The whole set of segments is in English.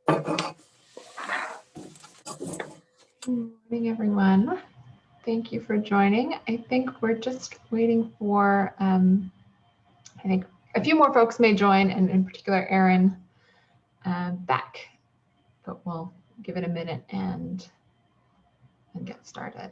Good morning, everyone. Thank you for joining. I think we're just waiting for, I think a few more folks may join, and in particular, Erin back, but we'll give it a minute and get started.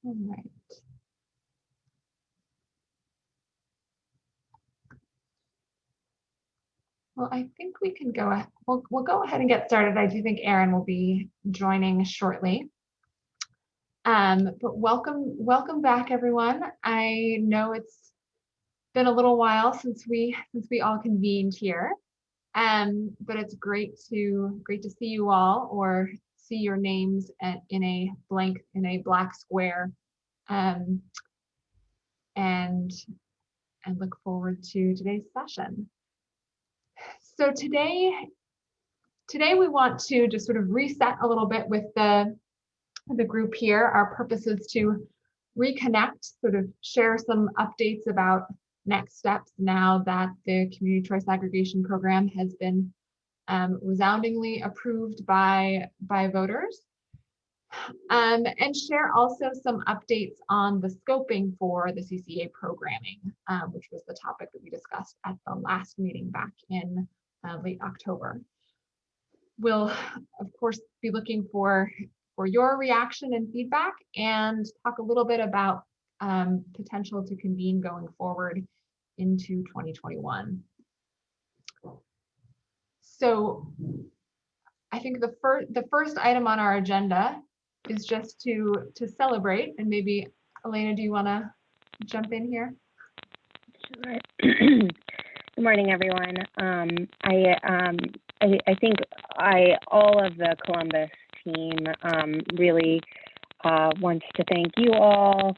All right. Well, I think we can go ahead. We'll go ahead and get started. I do think Erin will be joining shortly. But welcome back, everyone. I know it's been a little while since we all convened here. But it's great to see you all, or see your names in a black square, and look forward to today's session. So today we want to just sort of reset a little bit with the group here. Our purpose is to reconnect, sort of share some updates about next steps now that the community choice aggregation program has been resoundingly approved by voters, and share also some updates on the scoping for the CCA programming, which was the topic that we discussed at the last meeting back in late October. We'll, of course, be looking for your reaction and feedback, and talk a little bit about potential to convene going forward into 2021. So I think the first item on our agenda is just to celebrate, and maybe Elena, do you want to jump in here? Sure. Good morning, everyone. I think all of the Columbus team really wants to thank you all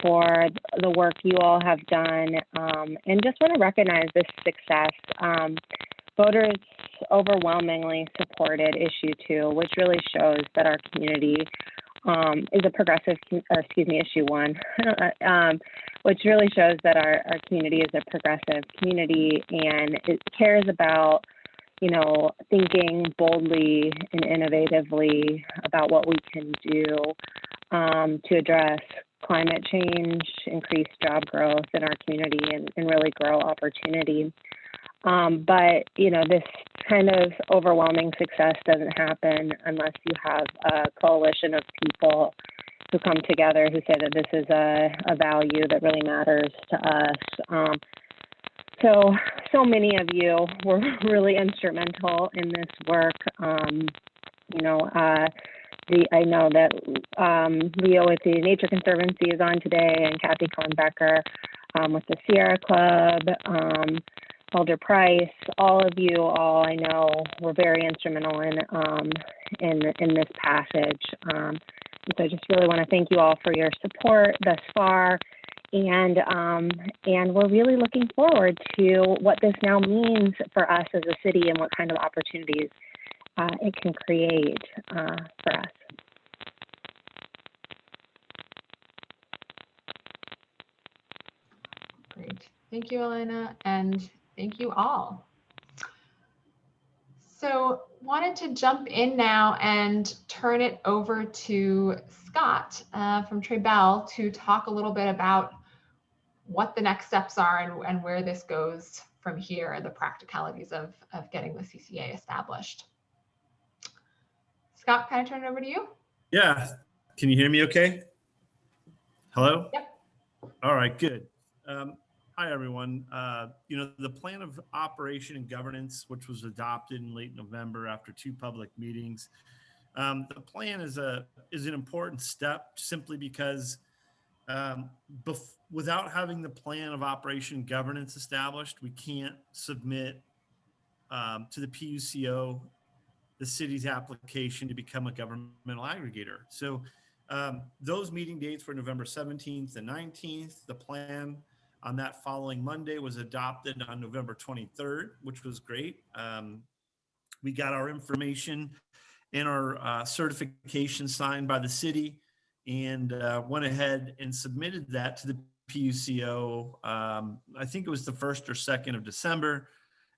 for the work you all have done, and just want to recognize this success. Voters overwhelmingly supported issue 2, which really shows that our community is a progressive, issue 1, which really shows that our community is a progressive community, and it cares about, thinking boldly and innovatively about what we can do to address climate change, increase job growth in our community, and really grow opportunity. But, this kind of overwhelming success doesn't happen unless you have a coalition of people who come together, who say that this is a value that really matters to us. So many of you were really instrumental in this work. I know that Leo with the Nature Conservancy is on today, and Kathy Cohn-Becker with the Sierra Club, Elder Price, all of you all I know were very instrumental in this passage. And so I just really want to thank you all for your support thus far, And we're really looking forward to what this now means for us as a city and what kind of opportunities it can create for us. Great. Thank you, Elena, and thank you all. So wanted to jump in now and turn it over to Scott from Trebell to talk a little bit about what the next steps are and where this goes from here, the practicalities of getting the CCA established. Scott, can I turn it over to you? Yeah. Can you hear me okay? Hello? Yep. All right, good. Hi, everyone. The plan of operation and governance, which was adopted in late November after 2 public meetings, the plan is an important step simply because without having the plan of operation and governance established, we can't submit to the PUCO the city's application to become a governmental aggregator. So those meeting dates were November 17th and 19th. The plan on that following Monday was adopted on November 23rd, which was great. We got our information and our certification signed by the city and went ahead and submitted that to the PUCO. I think it was the 1st or 2nd of December.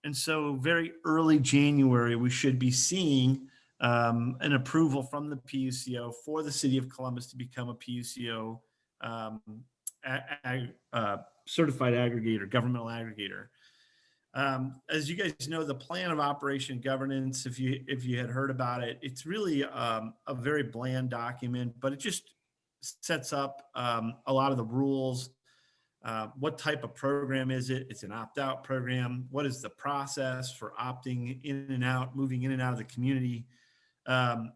And so very early January, we should be seeing an approval from the PUCO for the city of Columbus to become a PUCO certified aggregator, governmental aggregator. As you guys know, the plan of operation governance, if you had heard about it, it's really a very bland document, but it just sets up a lot of the rules. What type of program is it? It's an opt-out program. What is the process for opting in and out, moving in and out of the community,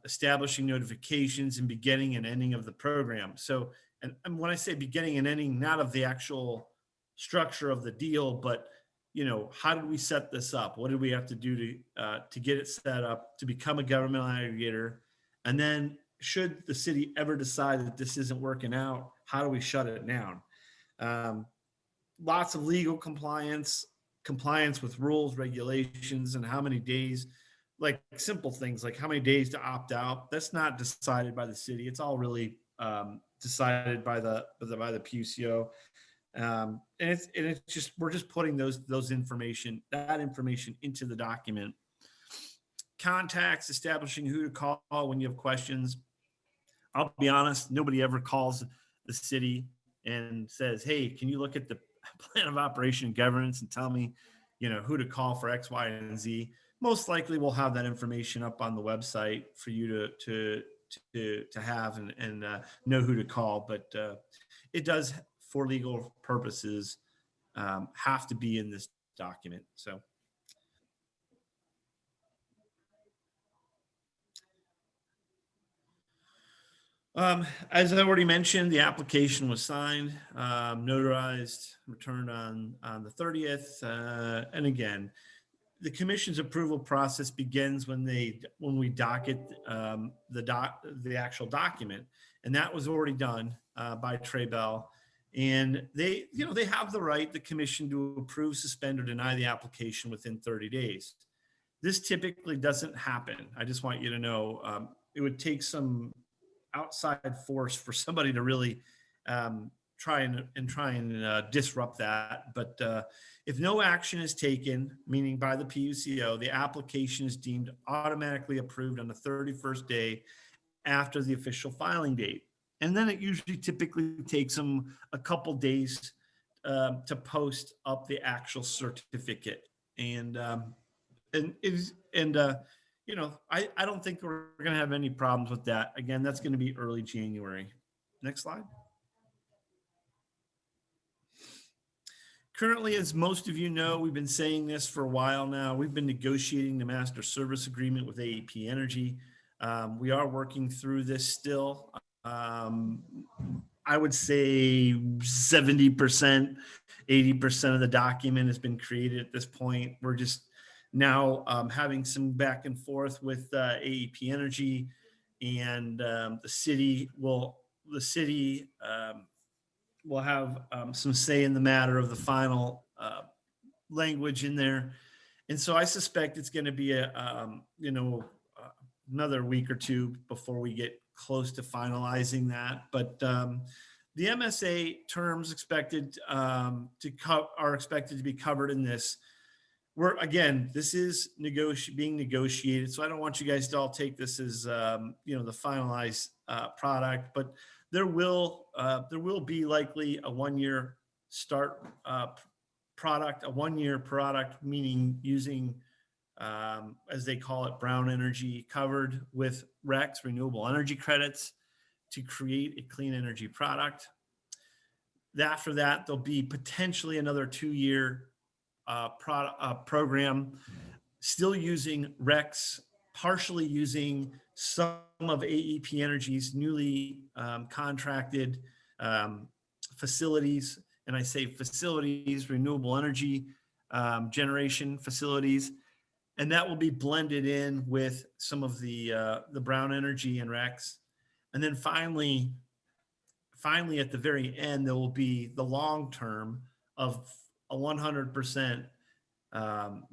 establishing notifications and beginning and ending of the program. So, and when I say beginning and ending, not of the actual structure of the deal, but how did we set this up? What did we have to do to get it set up to become a governmental aggregator? And then should the city ever decide that this isn't working out, how do we shut it down? Lots of legal compliance with rules, regulations, and how many days, like simple things like how many days to opt out. That's not decided by the city. It's all really decided by the PUCO. And it's just, we're just putting that information into the document. Contacts, establishing who to call when you have questions. I'll be honest, nobody ever calls the city and says, hey, can you look at the plan of operation and governance and tell me, who to call for X, Y, and Z. Most likely we'll have that information up on the website for you to have and know who to call. But it does, for legal purposes, have to be in this document. So. As I already mentioned, the application was signed, notarized, returned on the 30th. And again, the commission's approval process begins when we docket the actual document, and that was already done by Trebell. And they have the right, the commission, to approve, suspend, or deny the application within 30 days. This typically doesn't happen. I just want you to know it would take some outside force for somebody to really try and disrupt that. But if no action is taken, meaning by the PUCO, the application is deemed automatically approved on the 31st day after the official filing date. And then it usually typically takes them a couple days to post up the actual certificate. I don't think we're going to have any problems with that. Again, that's going to be early January. Next slide. Currently, as most of you know, we've been saying this for a while now. We've been negotiating the master service agreement with AEP Energy. We are working through this still. I would say 70%, 80% of the document has been created at this point. We're just now having some back and forth with AEP Energy, and the city will have some say in the matter of the final language in there. And so I suspect it's going to be another week or two before we get close to finalizing that. But the MSA terms expected are expected to be covered in this. This is being negotiated, so I don't want you guys to all take this as the finalized product, but there will be likely a 1-year start product, a 1-year product, meaning using as they call it, brown energy, covered with RECs, renewable energy credits, to create a clean energy product. After that, there'll be potentially another 2-year program, still using RECs, partially using some of AEP Energy's newly contracted facilities. And I say facilities, renewable energy generation facilities. And that will be blended in with some of the brown energy and RECs. And then finally, at the very end, there will be the long term of a 100%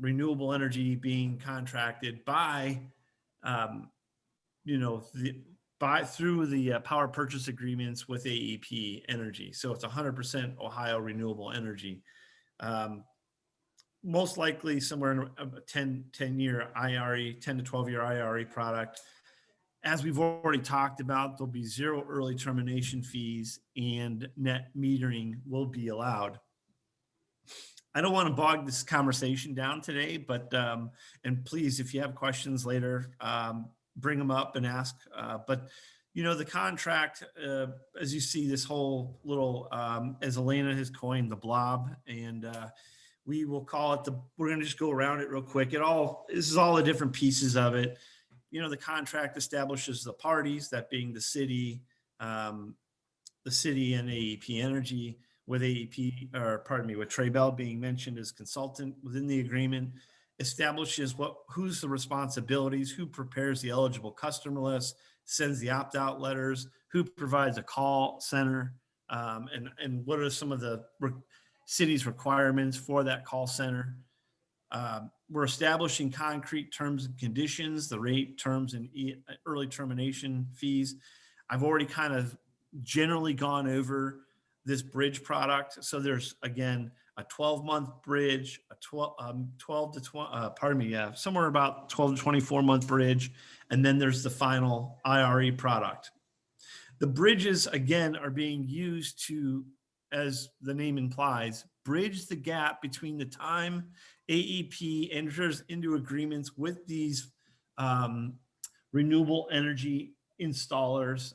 renewable energy being contracted by, through the power purchase agreements with AEP Energy. So it's 100% Ohio renewable energy. Most likely somewhere in a 10-year IRE, 10 to 12-year IRE product. As we've already talked about, there'll be 0 early termination fees and net metering will be allowed. I don't want to bog this conversation down today, but, and please, if you have questions later, bring them up and ask. But, the contract, as you see this whole little, as Elena has coined, the blob, and we will call it we're going to just go around it real quick. This is all the different pieces of it. The contract establishes the parties, that being the city and AEP Energy, with with Trey Bell being mentioned as consultant within the agreement, establishes who's the responsibilities, who prepares the eligible customer list, sends the opt-out letters, who provides a call center, and what are some of the city's requirements for that call center. We're establishing concrete terms and conditions, the rate, terms, and early termination fees. I've already kind of generally gone over this bridge product. So there's, again, a 12-month bridge, somewhere about 12 to 24-month bridge, and then there's the final IRE product. The bridges, again, are being used to, as the name implies, bridge the gap between the time AEP enters into agreements with these renewable energy installers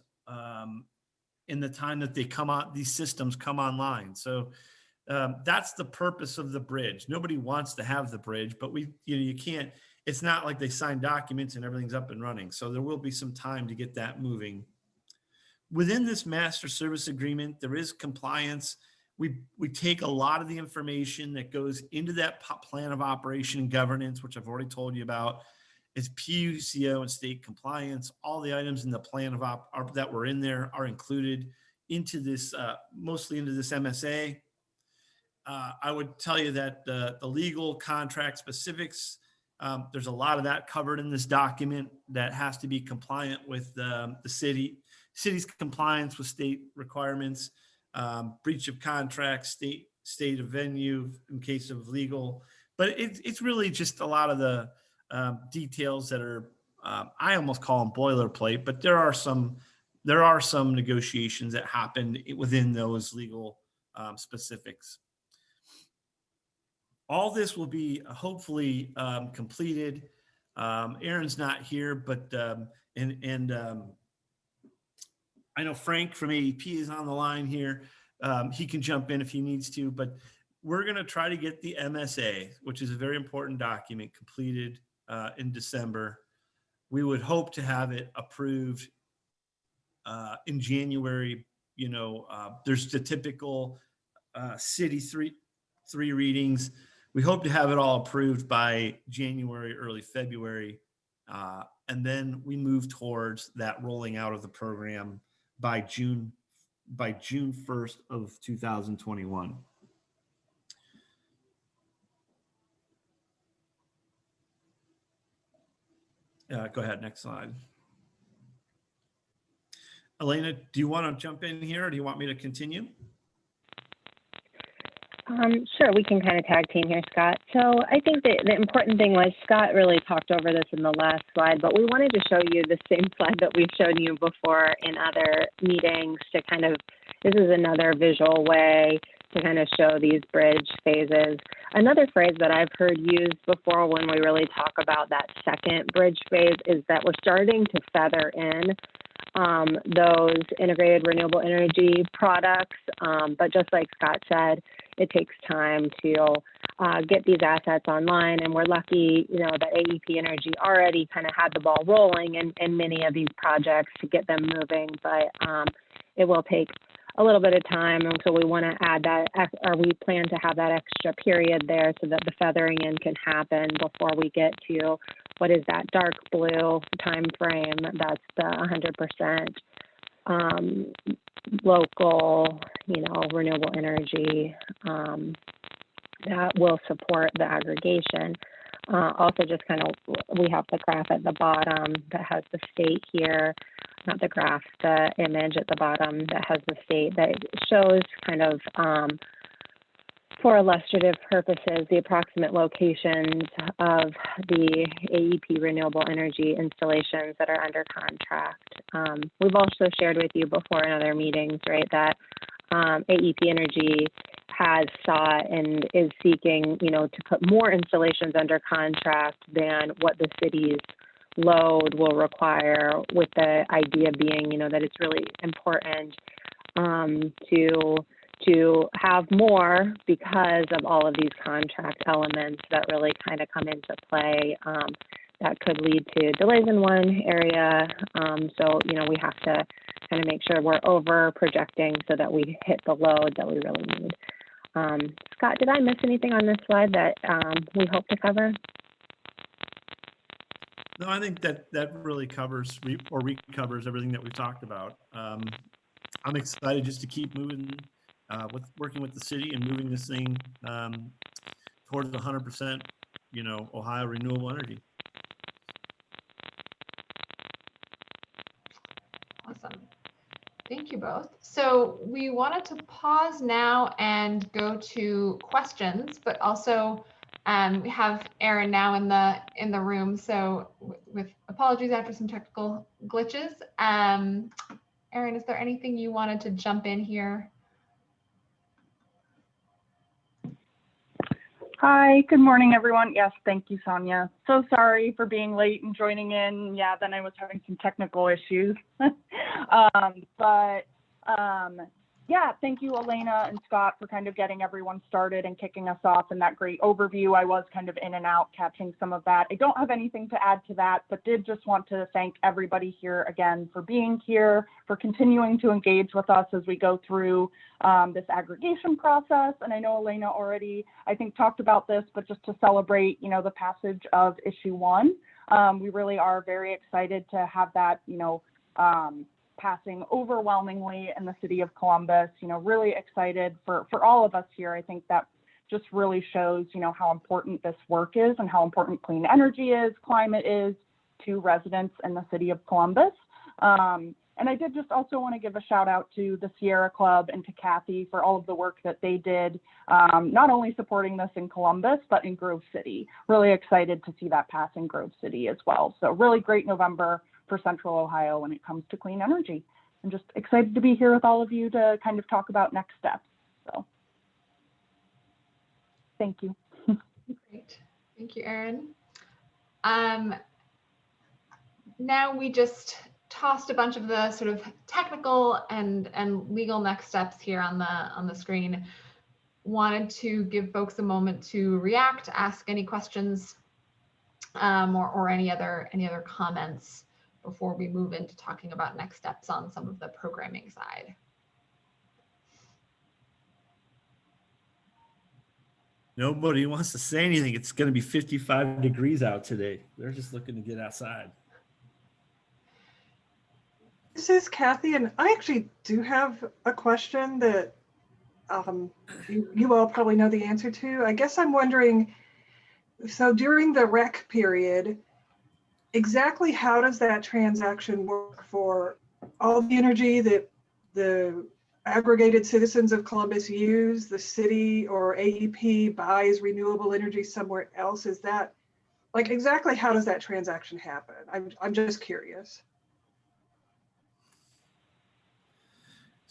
in the time that these systems come online. So that's the purpose of the bridge. Nobody wants to have the bridge, but you can't, it's not like they sign documents and everything's up and running. So there will be some time to get that moving. Within this master service agreement, there is compliance. We take a lot of the information that goes into that plan of operation and governance, which I've already told you about. It's PUCO and state compliance. All the items in the plan of that were in there are included into this, mostly into this MSA. I would tell you that the legal contract specifics, there's a lot of that covered in this document that has to be compliant with the city's compliance with state requirements, breach of contract, state of venue in case of legal. But it's really just a lot of the details that are, I almost call them boilerplate, but there are some negotiations that happen within those legal specifics. All this will be hopefully completed. Aaron's not here, but I know Frank from AEP is on the line here. He can jump in if he needs to, but we're going to try to get the MSA, which is a very important document, completed in December. We would hope to have it approved in January. There's the typical city three readings. We hope to have it all approved by January, early February. And then we move towards that rolling out of the program by June by June 1st of 2021. Go ahead, next slide. Elena, do you want to jump in here, or do you want me to continue? Sure, we can kind of tag team here, Scott. So I think that the important thing was Scott really talked over this in the last slide, but we wanted to show you the same slide that we've shown you before in other meetings to kind of, this is another visual way to kind of show these bridge phases. Another phrase that I've heard used before when we really talk about that second bridge phase is that we're starting to feather in those integrated renewable energy products. But just like Scott said, it takes time to get these assets online, and we're lucky, you know, that AEP Energy already kind of had the ball rolling in many of these projects to get them moving, but it will take a little bit of time, and so we want to add that, or we plan to have that extra period there so that the feathering in can happen before we get to what is that dark blue time frame. That's the 100% local, you know, renewable energy that will support the aggregation. Also, just kind of, we have the graph at the bottom that has the state here, not the graph, the image at the bottom that has the state that shows kind of, for illustrative purposes, the approximate locations of the AEP renewable energy installations that are under contract. We've also shared with you before in other meetings, right, that AEP Energy has sought and is seeking, you know, to put more installations under contract than what the city's load will require, with the idea being, you know, that it's really important to have more because of all of these contract elements that really kind of come into play. That could lead to delays in one area. So, you know, we have to kind of make sure we're over projecting so that we hit the load that we really need. Scott, did I miss anything on this slide that we hope to cover? No, I think that really covers recovers everything that we've talked about. I'm excited just to keep moving, working with the city and moving this thing towards 100%, you know, Ohio renewable energy. Awesome. Thank you both. So we wanted to pause now and go to questions, but also we have Aaron now in the room. So with apologies after some technical glitches. Aaron, is there anything you wanted to jump in here? Hi, good morning, everyone. Yes, thank you, Sonia. So sorry for being late and joining in. Yeah, then I was having some technical issues. Yeah, thank you, Elena and Scott, for kind of getting everyone started and kicking us off in that great overview. I was kind of in and out catching some of that. I don't have anything to add to that, but did just want to thank everybody here again for being here, for continuing to engage with us as we go through this aggregation process. And I know Elena already, I think, talked about this, but just to celebrate, you know, the passage of issue 1. We really are very excited to have that, you know, passing overwhelmingly in the city of Columbus. You know, really excited for all of us here. I think that just really shows, you know, how important this work is and how important clean energy is, climate is to residents in the city of Columbus. And I did just also want to give a shout out to the Sierra Club and to Kathy for all of the work that they did, not only supporting this in Columbus, but in Grove City. Really excited to see that pass in Grove City as well. So really great November for Central Ohio when it comes to clean energy. I'm just excited to be here with all of you to kind of talk about next steps. So thank you. Great. Thank you, Erin. Now we just tossed a bunch of the sort of technical and legal next steps here on the screen. Wanted to give folks a moment to react, ask any questions, or any other comments before we move into talking about next steps on some of the programming side. Nobody wants to say anything. It's going to be 55 degrees out today. They're just looking to get outside. This is Kathy, and I actually do have a question that you all probably know the answer to. I guess I'm wondering, so during the rec period, exactly how does that transaction work for all the energy that the aggregated citizens of Columbus use, the city or AEP buys renewable energy somewhere else? Is that, like, exactly how does that transaction happen? I'm just curious.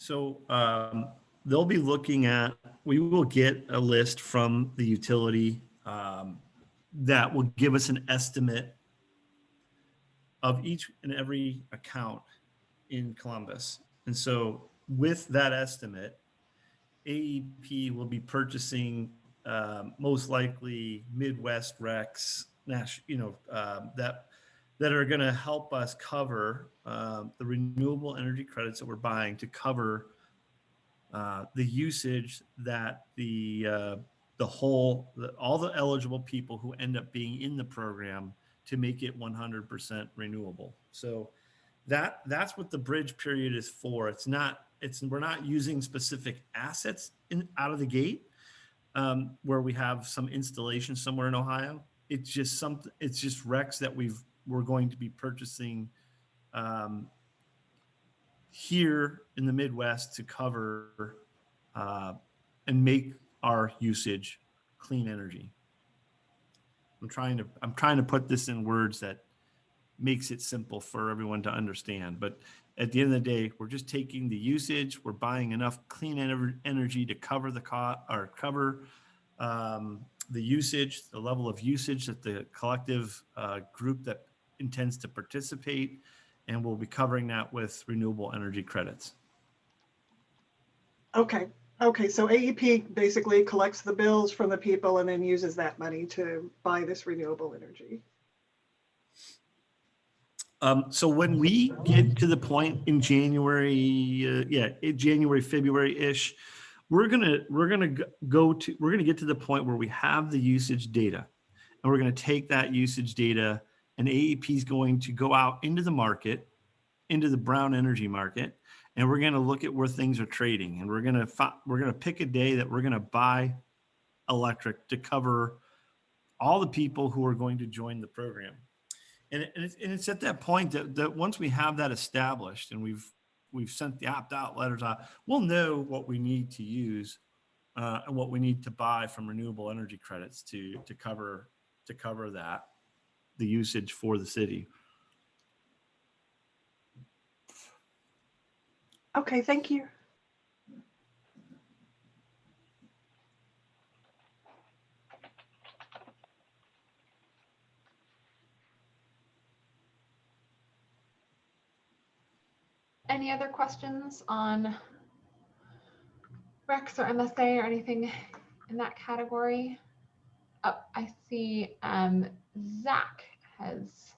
So they'll be looking at, we will get a list from the utility that will give us an estimate of each and every account in Columbus. And so with that estimate, AEP will be purchasing most likely Midwest Recs, that are going to help us cover the renewable energy credits that we're buying to cover the usage that all the eligible people who end up being in the program to make it 100% renewable. So that's what the bridge period is for. We're not using specific assets out of the gate where we have some installation somewhere in Ohio. It's just RECs that we're going to be purchasing here in the Midwest to cover and make our usage clean energy. I'm trying to put this in words that makes it simple for everyone to understand. But at the end of the day, we're just taking the usage. We're buying enough clean energy to cover the cost or cover the usage, the level of usage that the collective group that intends to participate, and we'll be covering that with renewable energy credits. Okay. So AEP basically collects the bills from the people and then uses that money to buy this renewable energy. So when we get to the point in January, January, February-ish, we're gonna get to the point where we have the usage data, and we're gonna take that usage data, and AEP is going to go out into the market, into the brown energy market, and we're gonna look at where things are trading, and we're gonna pick a day that we're gonna buy electric to cover all the people who are going to join the program. And it's at that point that once we have that established and we've sent the opt-out letters out, we'll know what we need to use and what we need to buy from renewable energy credits to cover that, the usage for the city. Okay, thank you. Any other questions on Rex or MSA or anything in that category? Oh, I see Zach has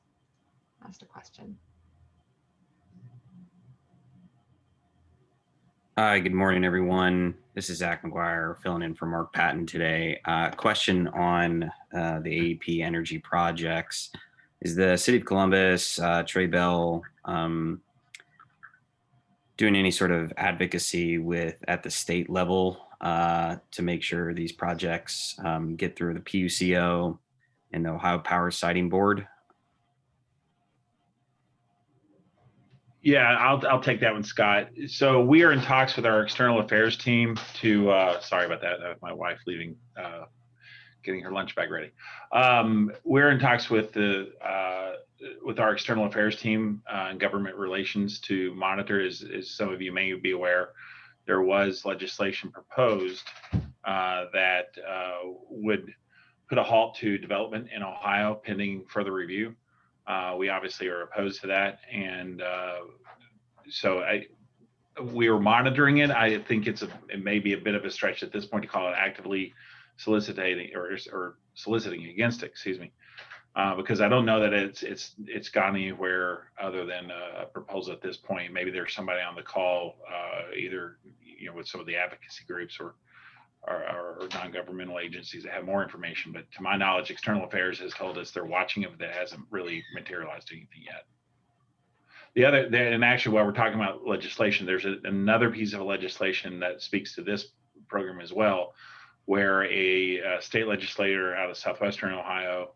asked a question. Hi, good morning, everyone. This is Zach McGuire filling in for Mark Patton today. Question on the AEP energy projects. Is the City of Columbus, Trey Bell, doing any sort of advocacy at the state level to make sure these projects get through the PUCO and the Ohio Power Siting Board? Yeah, I'll take that one, Scott. So we are in talks with our external affairs team to, sorry about that, my wife leaving, getting her lunch bag ready. We're in talks with our external affairs team and government relations to monitor, as some of you may be aware, there was legislation proposed that would put a halt to development in Ohio pending further review. We obviously are opposed to that, and so we are monitoring it. I think it may be a bit of a stretch at this point to call it actively soliciting or soliciting against it. Excuse me, because I don't know that it's gone anywhere other than a proposal at this point. Maybe there's somebody on the call, either with some of the advocacy groups or non-governmental agencies that have more information. But to my knowledge, external affairs has told us they're watching it, but that hasn't really materialized anything yet. and actually while we're talking about legislation, there's another piece of legislation that speaks to this program as well, where a state legislator out of southwestern Ohio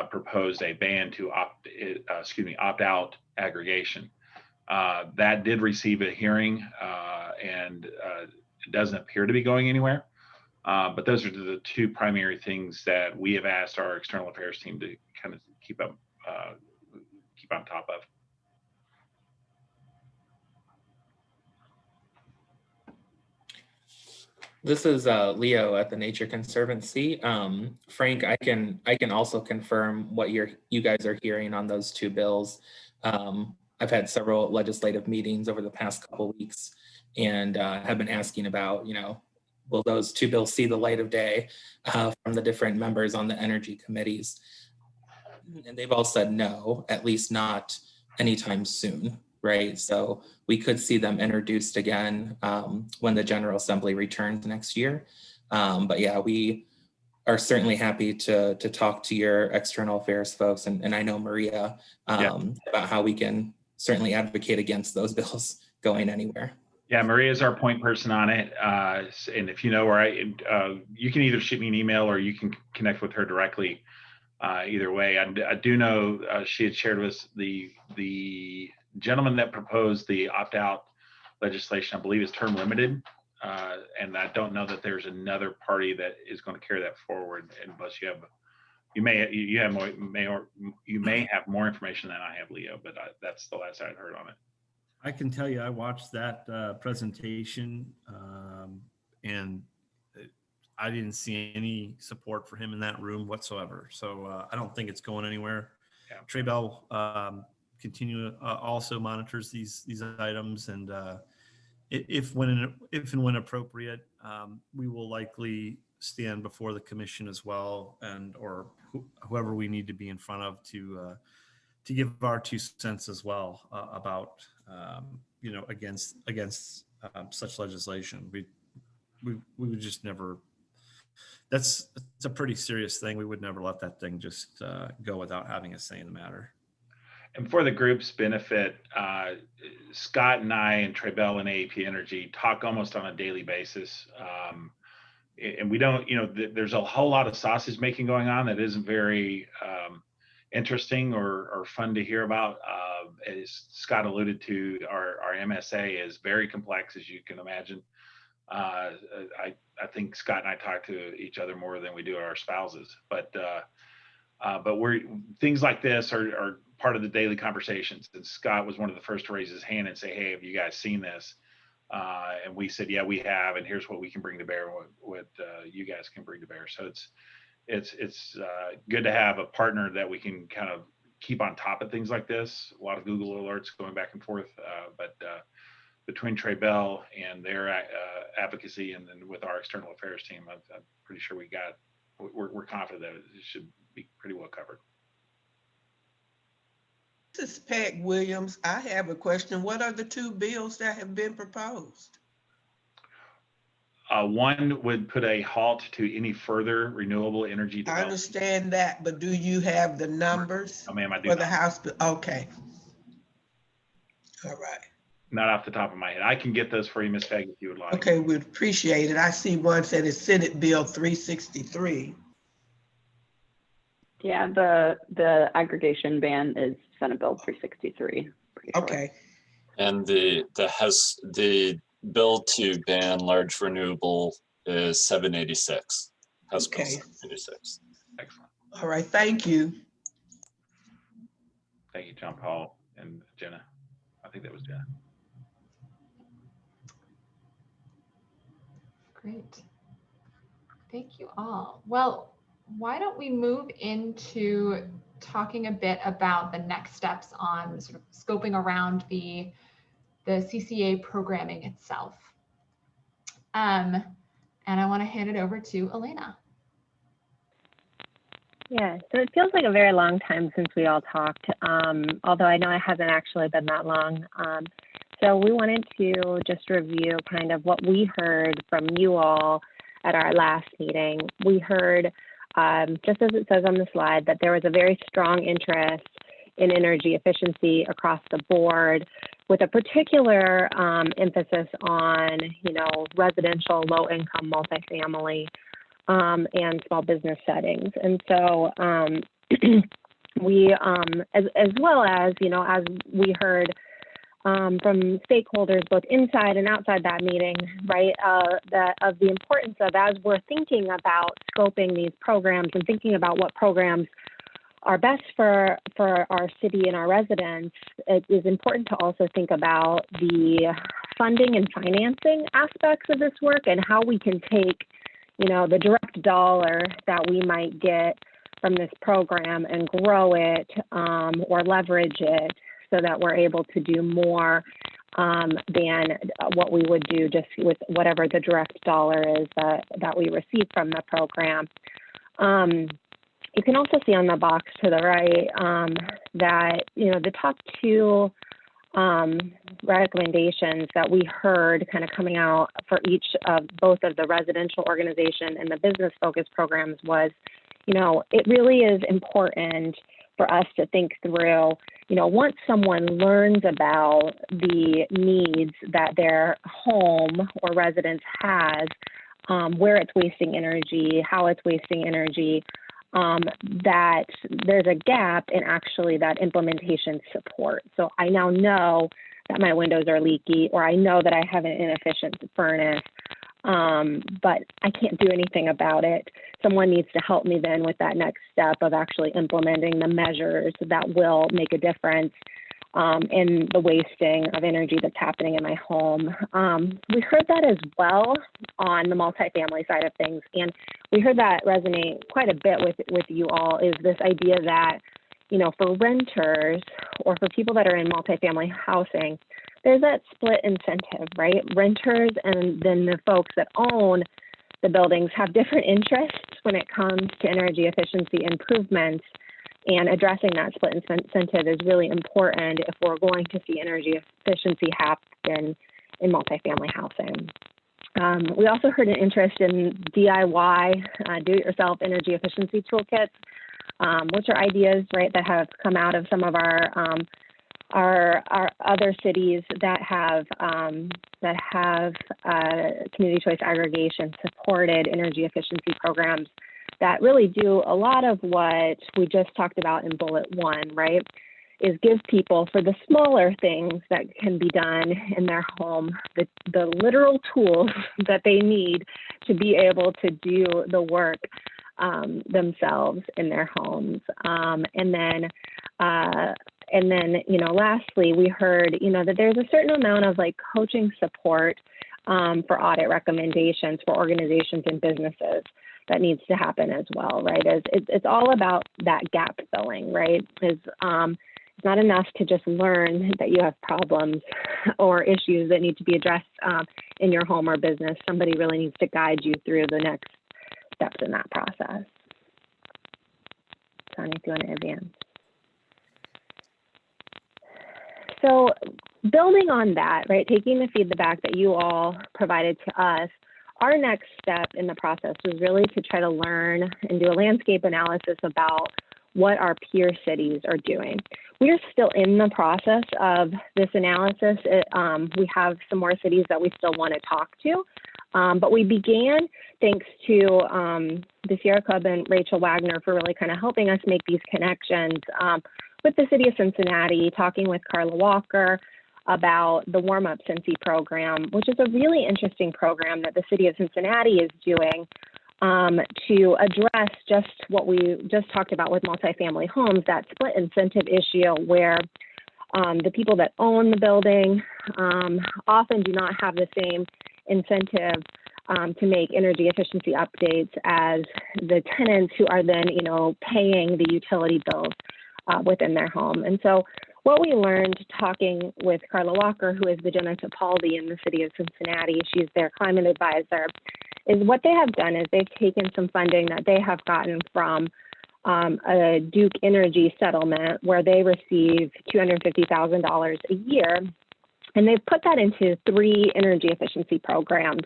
proposed a ban to opt out aggregation. That did receive a hearing, and it doesn't appear to be going anywhere. But those are the two primary things that we have asked our external affairs team to kind of keep on top of. This is Leo at the Nature Conservancy. Frank, I can also confirm what you guys are hearing on those two bills. I've had several legislative meetings over the past couple of weeks, and have been asking about, will those two bills see the light of day from the different members on the energy committees? And they've all said no, at least not anytime soon. Right, so we could see them introduced again when the General Assembly returns next year. But yeah, we are certainly happy to talk to your external affairs folks, and I know Maria about how we can certainly advocate against those bills going anywhere. Yeah, Maria is our point person on it, and if you know where you can either shoot me an email or you can connect with her directly. Either way, I do know she had shared with us the gentleman that proposed the opt-out legislation, I believe, is term limited, and I don't know that there's another party that is going to carry that forward unless you may have more information than I have, Leo. But that's the last I'd heard on it. I can tell you, I watched that presentation, and I didn't see any support for him in that room whatsoever. So I don't think it's going anywhere. Yeah. Trey Bell also monitors these items, and if and when appropriate, we will likely stand before the commission as well, and or whoever we need to be in front of to give our 2 cents as well about against such legislation. We would just never. It's a pretty serious thing. We would never let that thing just go without having a say in the matter. And for the group's benefit, Scott and I and Trey Bell and AEP Energy talk almost on a daily basis. And we don't, there's a whole lot of sausage making going on that isn't very interesting or fun to hear about. As Scott alluded to, our MSA is very complex, as you can imagine. I think Scott and I talk to each other more than we do our spouses, but things like this are part of the daily conversations. And Scott was one of the first to raise his hand and say, "Hey, have you guys seen this?" And we said, "Yeah, we have, and here's what we can bring to bear, what you guys can bring to bear." So it's good to have a partner that we can kind of keep on top of things like this. A lot of Google alerts going back and forth, but between Trey Bell and their advocacy, and then with our external affairs team, I'm pretty sure we're confident that it should be pretty well covered. This is Peg Williams. I have a question. What are the two bills that have been proposed? One would put a halt to any further renewable energy development. I understand that, but do you have the numbers? Oh, ma'am, I do for the not. House? Okay. All right. Not off the top of my head. I can get those for you, Ms. Peg, if you would like. Okay, we'd appreciate it. I see one said it's Senate Bill 363. Yeah, the aggregation ban is Senate Bill 363. Okay. And the bill to ban large renewable is 786. House Bill 786. Excellent. All right, thank you. Thank you, John Paul and Jenna. I think that was Jenna. Great. Thank you all. Well, why don't we move into talking a bit about the next steps on sort of scoping around the CCA programming itself. And I want to hand it over to Elena. Yeah, so it feels like a very long time since we all talked, although I know it hasn't actually been that long. So we wanted to just review kind of what we heard from you all at our last meeting. We heard, just as it says on the slide, that there was a very strong interest in energy efficiency across the board, with a particular emphasis on, residential, low-income, multifamily, and small business settings. And so we, as well as, as we heard from stakeholders both inside and outside that meeting, right, of the importance of, as we're thinking about scoping these programs and thinking about what programs are best for our city and our residents, it is important to also think about the funding and financing aspects of this work and how we can take, the direct dollar that we might get from this program and grow it or leverage it so that we're able to do more than what we would do just with whatever the direct dollar is that we receive from the program. You can also see on the box to the right that, the top two recommendations that we heard kind of coming out for each of both of the residential organization and the business focused programs was, it really is important for us to think through, once someone learns about the needs that their home or residence has, where it's wasting energy, how it's wasting energy, that there's a gap in actually that implementation support. So I now know that my windows are leaky, or I know that I have an inefficient furnace, but I can't do anything about it. Someone needs to help me then with that next step of actually implementing the measures that will make a difference in the wasting of energy that's happening in my home. We heard that as well on the multifamily side of things, and we heard that resonate quite a bit with you all, is this idea that, for renters or for people that are in multifamily housing, there's that split incentive, right? Renters and then the folks that own the buildings have different interests when it comes to energy efficiency improvements, and addressing that split incentive is really important if we're going to see energy efficiency happen in multifamily housing. We also heard an interest in DIY, do-it-yourself energy efficiency toolkits, which are ideas, right, that have come out of some of our other cities that have community choice aggregation supported energy efficiency programs that really do a lot of what we just talked about in bullet one, right? Is give people, for the smaller things that can be done in their home, the literal tools that they need to be able to do the work themselves in their homes. And then, lastly, we heard, that there's a certain amount of coaching support for audit recommendations for organizations and businesses that needs to happen as well, right? It's all about that gap filling, right? It's not enough to just learn that you have problems or issues that need to be addressed in your home or business. Somebody really needs to guide you through the next steps in that process. Sonia, if you want to advance. So building on that, right, taking the feedback that you all provided to us, our next step in the process was really to try to learn and do a landscape analysis about what our peer cities are doing. We are still in the process of this analysis. We have some more cities that we still want to talk to, but we began, thanks to the Sierra Club and Rachel Wagner for really kind of helping us make these connections with the city of Cincinnati, talking with Carla Walker about the Warm Up Cincy program, which is a really interesting program that the city of Cincinnati is doing to address just what we just talked about with multifamily homes, that split incentive issue where the people that own the building often do not have the same incentive to make energy efficiency updates as the tenants who are then, paying the utility bills within their home. And so what we learned talking with Carla Walker, who is the Jenna Topaldi in the city of Cincinnati, she's their climate advisor, is what they have done is they've taken some funding that they have gotten from a Duke Energy settlement where they receive $250,000 a year, and they've put that into 3 energy efficiency programs.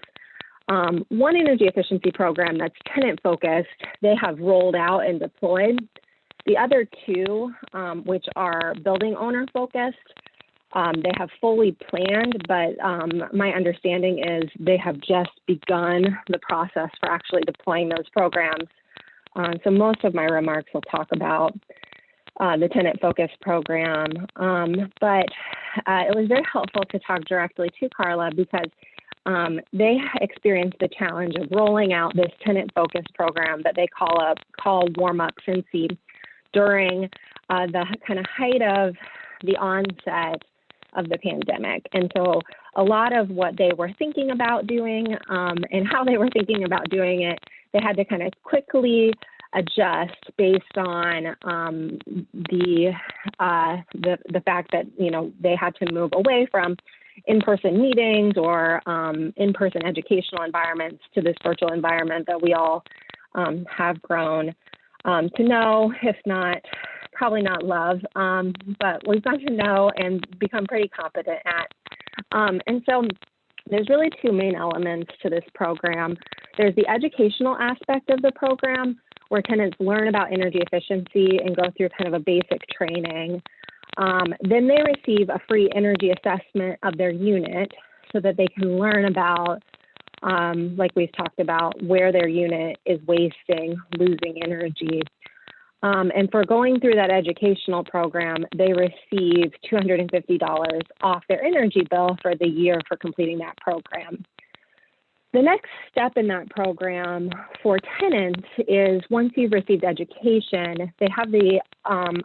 One energy efficiency program that's tenant focused, they have rolled out and deployed. The other two, which are building owner focused, they have fully planned, but my understanding is they have just begun the process for actually deploying those programs. So most of my remarks will talk about the tenant focused program, but it was very helpful to talk directly to Carla because they experienced the challenge of rolling out this tenant focused program that they call Warm Up Cincy during the kind of height of the onset of the pandemic. And so a lot of what they were thinking about doing and how they were thinking about doing it, they had to kind of quickly adjust based on the fact that, you know, they had to move away from in-person meetings or in-person educational environments to this virtual environment that we all have grown to know, if not, probably not love, but we've got to know and become pretty competent at. And so there's really two main elements to this program. There's the educational aspect of the program, where tenants learn about energy efficiency and go through kind of a basic training. Then they receive a free energy assessment of their unit so that they can learn about, like we've talked about, where their unit is wasting, losing energy. And for going through that educational program, they receive $250 off their energy bill for the year for completing that program. The next step in that program for tenants is once you've received education, they have the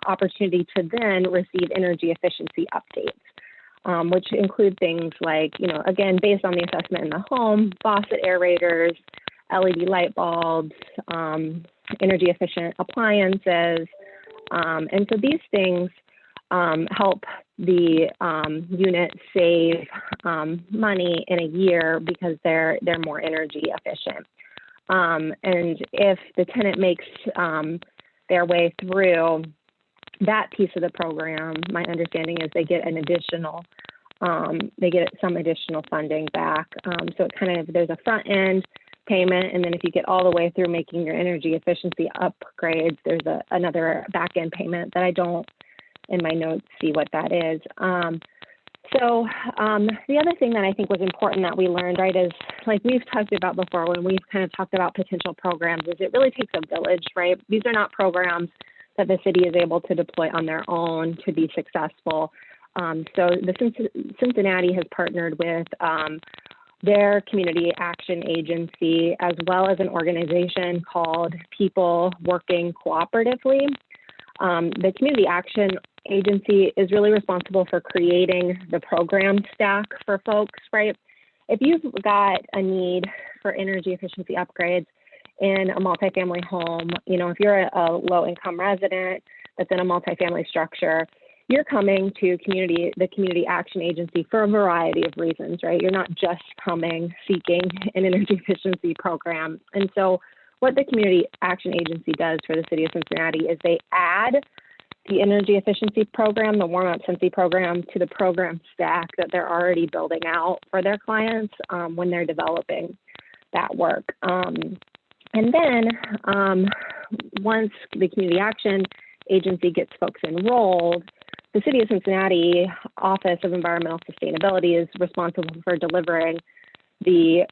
opportunity to then receive energy efficiency updates, which include things like, you know, again, based on the assessment in the home, faucet aerators, LED light bulbs, energy efficient appliances. And so these things help the unit save money in a year because they're more energy efficient. And if the tenant makes their way through that piece of the program, my understanding is they get some additional funding back. So it kind of, there's a front end payment, and then if you get all the way through making your energy efficiency upgrades, there's another back end payment that I don't in my notes see what that is. So the other thing that I think was important that we learned, right, is like we've talked about before when we've kind of talked about potential programs, is it really takes a village, right? These are not programs that the city is able to deploy on their own to be successful. So the Cincinnati has partnered with their community action agency, as well as an organization called People Working Cooperatively. The community action agency is really responsible for creating the program stack for folks, right? If you've got a need for energy efficiency upgrades in a multifamily home, you know, if you're a low income resident that's in a multifamily structure, you're coming to the community action agency for a variety of reasons, right? You're not just coming seeking an energy efficiency program. And so what the community action agency does for the city of Cincinnati is they add the energy efficiency program, the Warm Up Cincy program, to the program stack that they're already building out for their clients when they're developing that work. And then once the community action agency gets folks enrolled, the City of Cincinnati Office of Environmental Sustainability is responsible for delivering the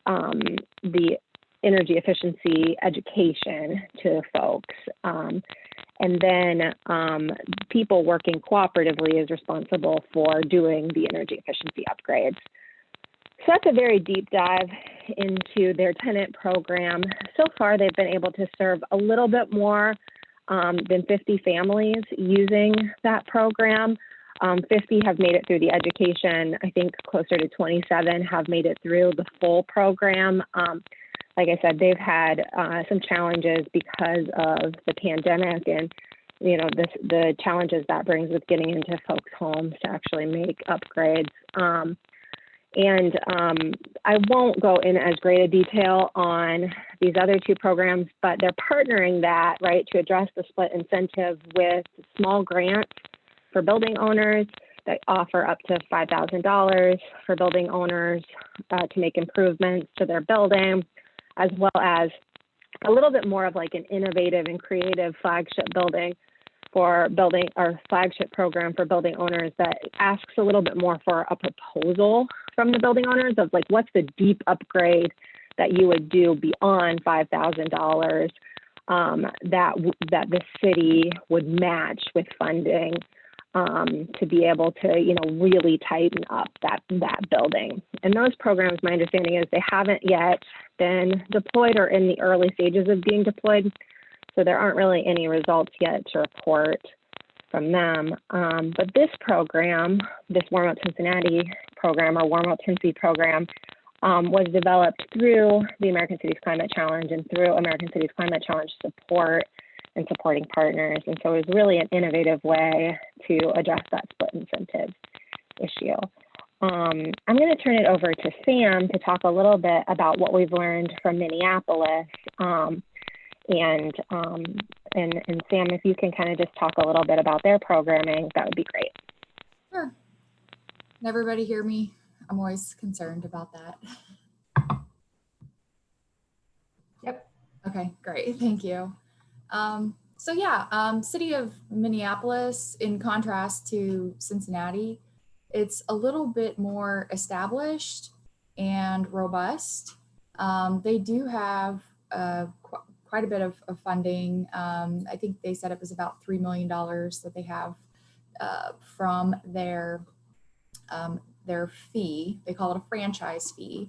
energy efficiency education to folks. And then People Working Cooperatively is responsible for doing the energy efficiency upgrades. So that's a very deep dive into their tenant program. So far, they've been able to serve a little bit more than 50 families using that program. 50 have made it through the education. I think closer to 27 have made it through the full program. Like I said, they've had some challenges because of the pandemic and, you know, the challenges that brings with getting into folks' homes to actually make upgrades. I won't go in as great a detail on these other two programs, but they're partnering that, right, to address the split incentive with small grants for building owners that offer up to $5,000 for building owners to make improvements to their building, as well as a little bit more of like an innovative and creative flagship building for building, our flagship program for building owners, that asks a little bit more for a proposal from the building owners of like, what's the deep upgrade that you would do beyond $5,000 that the city would match with funding to be able to, you know, really tighten up that building. And those programs, my understanding is they haven't yet been deployed or in the early stages of being deployed. So there aren't really any results yet to report from them. But this program, this Warm Up Cincinnati program, or Warm Up Cincy program, was developed through the American Cities Climate Challenge and through American Cities Climate Challenge support and supporting partners. And so it was really an innovative way to address that split incentive issue. I'm going to turn it over to Sam to talk a little bit about what we've learned from Minneapolis. And Sam, if you can kind of just talk a little bit about their programming, that would be great. Sure. Can everybody hear me? I'm always concerned about that. Yep. Okay, great. Thank you. So yeah, city of Minneapolis, in contrast to Cincinnati, it's a little bit more established and robust. They do have quite a bit of funding. I think they said it was about $3 million that they have from their fee. They call it a franchise fee.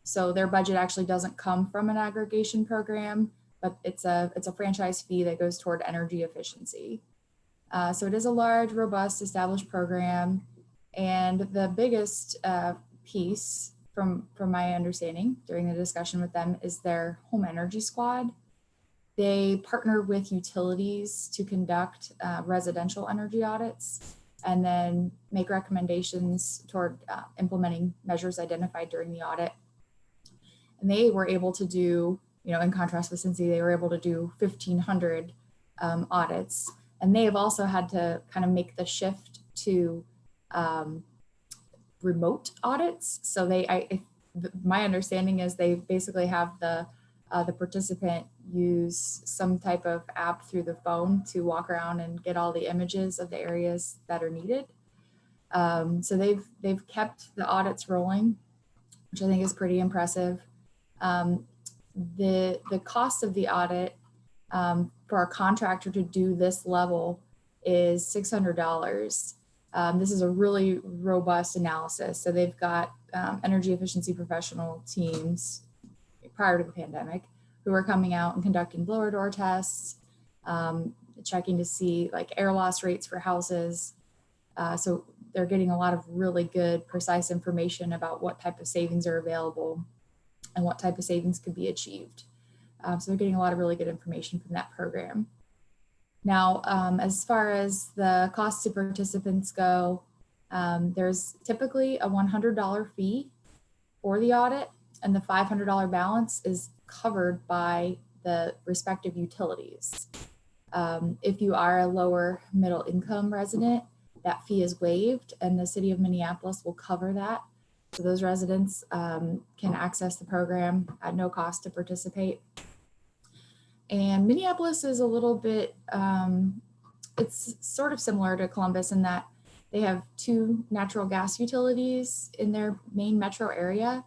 So their budget actually doesn't come from an aggregation program, but it's a franchise fee that goes toward energy efficiency. So it is a large, robust, established program. And the biggest piece from my understanding during the discussion with them is their home energy squad. They partner with utilities to conduct residential energy audits and then make recommendations toward implementing measures identified during the audit. And they were able to do, you know, in contrast with Cincy, they were able to do 1,500 audits. And they have also had to kind of make the shift to remote audits. So my understanding is they basically have the participant use some type of app through the phone to walk around and get all the images of the areas that are needed. So they've kept the audits rolling, which I think is pretty impressive. The cost of the audit for a contractor to do this level is $600. This is a really robust analysis. So they've got energy efficiency professional teams prior to the pandemic who are coming out and conducting blower door tests, checking to see like air loss rates for houses. So they're getting a lot of really good, precise information about what type of savings are available and what type of savings could be achieved. So they're getting a lot of really good information from that program. Now, as far as the costs to participants go, there's typically a $100 fee for the audit, and the $500 balance is covered by the respective utilities. If you are a lower middle income resident, that fee is waived, and the city of Minneapolis will cover that. So those residents can access the program at no cost to participate. And Minneapolis is a little bit, it's sort of similar to Columbus in that they have 2 natural gas utilities in their main metro area.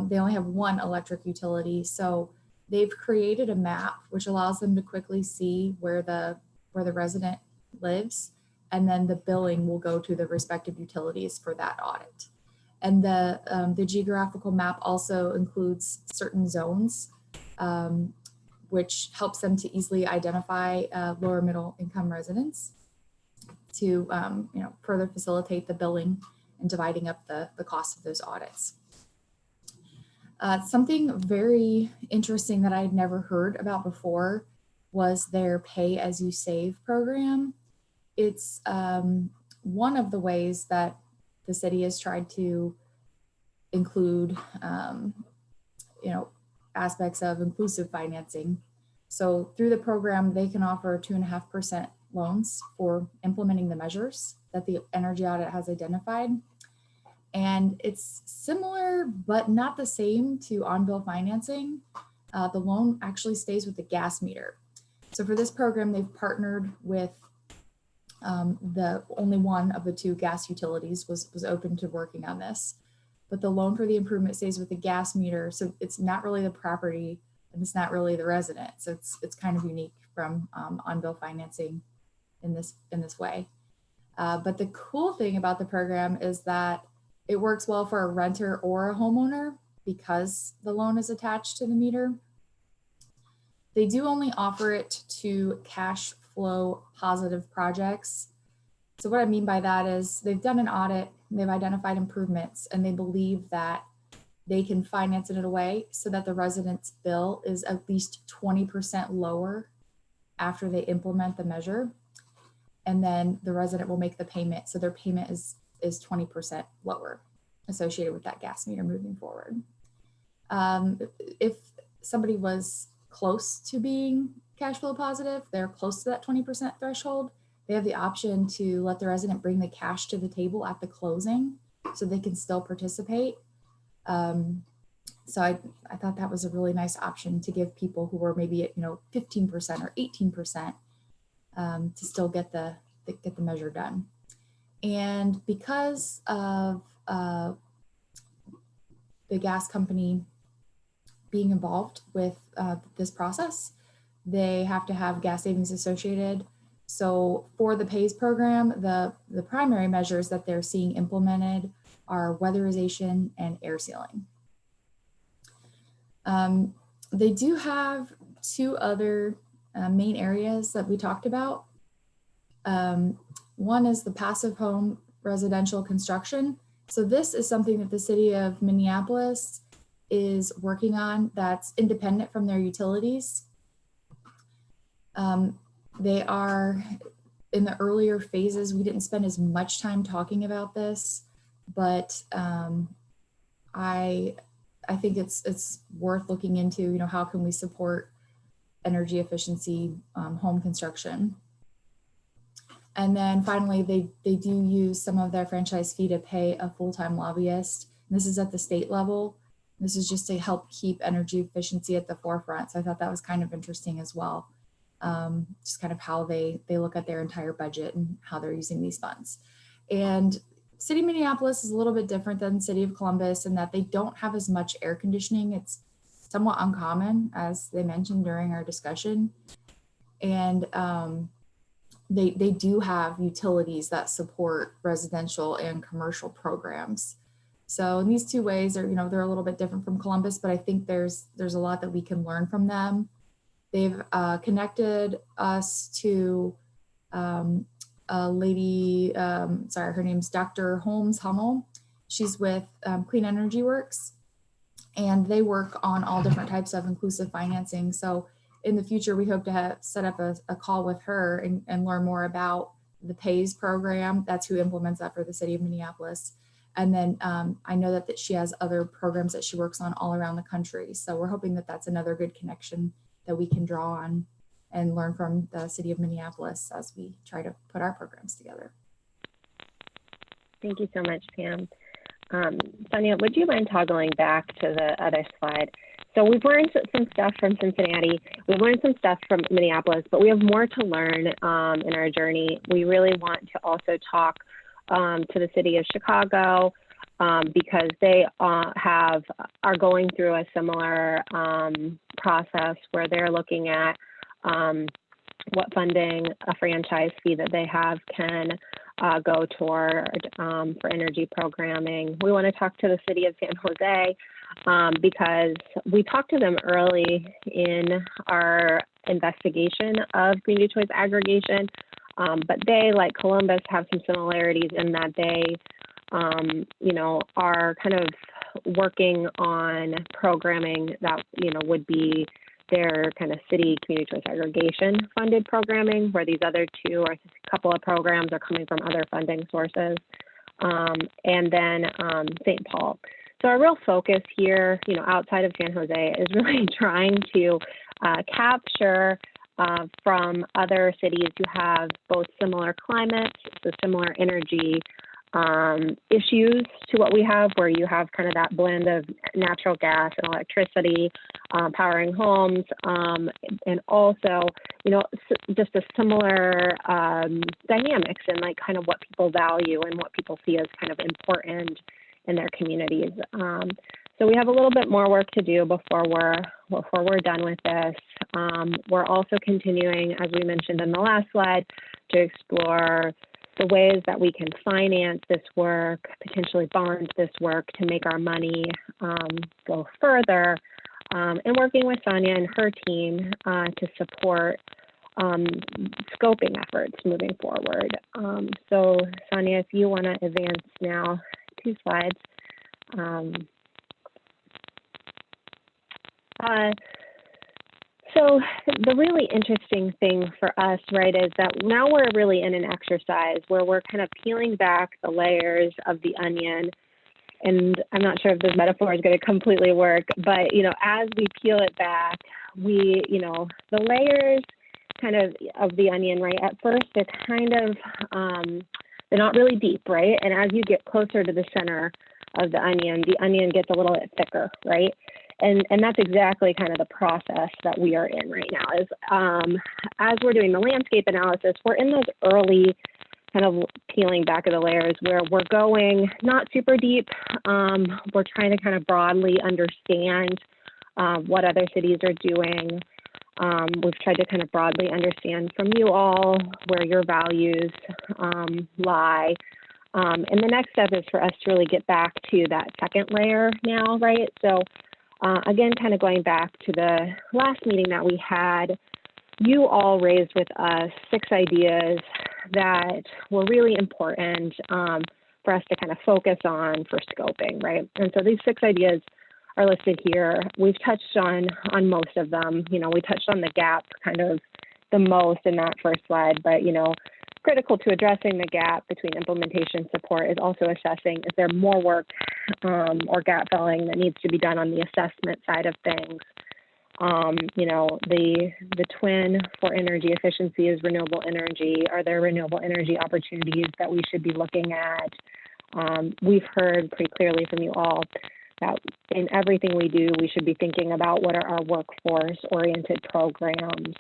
They only have 1 electric utility. So they've created a map which allows them to quickly see where the resident lives, and then the billing will go to the respective utilities for that audit. And the geographical map also includes certain zones, which helps them to easily identify lower middle income residents to further facilitate the billing and dividing up the cost of those audits. Something very interesting that I had never heard about before was their pay as you save program. It's one of the ways that the city has tried to include aspects of inclusive financing. So through the program, they can offer 2.5% loans for implementing the measures that the energy audit has identified. And it's similar, but not the same to on-bill financing. The loan actually stays with the gas meter. So for this program, they've partnered with the only one of the two gas utilities was open to working on this. But the loan for the improvement stays with the gas meter. So it's not really the property and it's not really the resident. So it's kind of unique from on-bill financing in this way. But the cool thing about the program is that it works well for a renter or a homeowner because the loan is attached to the meter. They do only offer it to cash flow positive projects. So what I mean by that is they've done an audit, they've identified improvements, and they believe that they can finance it in a way so that the resident's bill is at least 20% lower after they implement the measure. And then the resident will make the payment. So their payment is 20% lower associated with that gas meter moving forward. If somebody was close to being cash flow positive, they're close to that 20% threshold, they have the option to let the resident bring the cash to the table at the closing so they can still participate. So I thought that was a really nice option to give people who were maybe at 15% or 18% to still get the measure done. And because of the gas company being involved with this process, they have to have gas savings associated. So for the PAYS program, the primary measures that they're seeing implemented are weatherization and air sealing. They do have two other main areas that we talked about. One is the passive home residential construction. So this is something that the city of Minneapolis is working on that's independent from their utilities. They are in the earlier phases. We didn't spend as much time talking about this, but I think it's worth looking into, how can we support energy efficiency home construction. And then finally, they do use some of their franchise fee to pay a full-time lobbyist. And this is at the state level. This is just to help keep energy efficiency at the forefront. So I thought that was kind of interesting as well. Just kind of how they look at their entire budget and how they're using these funds. And City of Minneapolis is a little bit different than City of Columbus in that they don't have as much air conditioning. It's somewhat uncommon, as they mentioned during our discussion. And they do have utilities that support residential and commercial programs. So in these two ways, they're a little bit different from Columbus, but I think there's a lot that we can learn from them. They've connected us to a lady, her name's Dr. Holmes Hummel. She's with Clean Energy Works, and they work on all different types of inclusive financing. So in the future, we hope to set up a call with her and learn more about the PAYS program. That's who implements that for the city of Minneapolis. And then I know that she has other programs that she works on all around the country. So we're hoping that that's another good connection that we can draw on and learn from the city of Minneapolis as we try to put our programs together. Thank you so much, Pam. Sonia, would you mind toggling back to the other slide? So we've learned some stuff from Cincinnati, we've learned some stuff from Minneapolis, but we have more to learn in our journey. We really want to also talk to the city of Chicago because they are going through a similar process where they're looking at what funding a franchise fee that they have can go toward for energy programming. We want to talk to the city of San Jose because we talked to them early in our investigation of community choice aggregation, but they, like Columbus, have some similarities in that they, are kind of working on programming that, would be their kind of city community choice aggregation funded programming, where these other two or a couple of programs are coming from other funding sources. And then St. Paul. So our real focus here, outside of San Jose, is really trying to capture from other cities who have both similar climates, so similar energy issues to what we have, where you have kind of that blend of natural gas and electricity powering homes, and also just a similar dynamics and like kind of what people value and what people see as kind of important in their communities. So we have a little bit more work to do before we're done with this. We're also continuing, as we mentioned in the last slide, to explore the ways that we can finance this work, potentially bond this work to make our money go further, and working with Sonia and her team to support scoping efforts moving forward. So Sonia, if you want to advance now 2 slides. So the really interesting thing for us, right, is that now we're really in an exercise where we're kind of peeling back the layers of the onion. And I'm not sure if this metaphor is going to completely work, but, as we peel it back, the layers kind of the onion, right, at first they're kind of, they're not really deep, right? And as you get closer to the center of the onion gets a little bit thicker, right? And that's exactly kind of the process that we are in right now is as we're doing the landscape analysis, we're in those early kind of peeling back of the layers where we're going not super deep. We're trying to kind of broadly understand what other cities are doing. We've tried to kind of broadly understand from you all where your values lie. And the next step is for us to really get back to that second layer now, right? So again, kind of going back to the last meeting that we had, you all raised with us 6 ideas that were really important for us to kind of focus on for scoping, right? And so these 6 ideas are listed here. We've touched on most of them. We touched on the gap kind of the most in that first slide, but, critical to addressing the gap between implementation support is also assessing, is there more work or gap filling that needs to be done on the assessment side of things? The twin for energy efficiency is renewable energy. Are there renewable energy opportunities that we should be looking at? We've heard pretty clearly from you all that in everything we do, we should be thinking about what are our workforce-oriented programs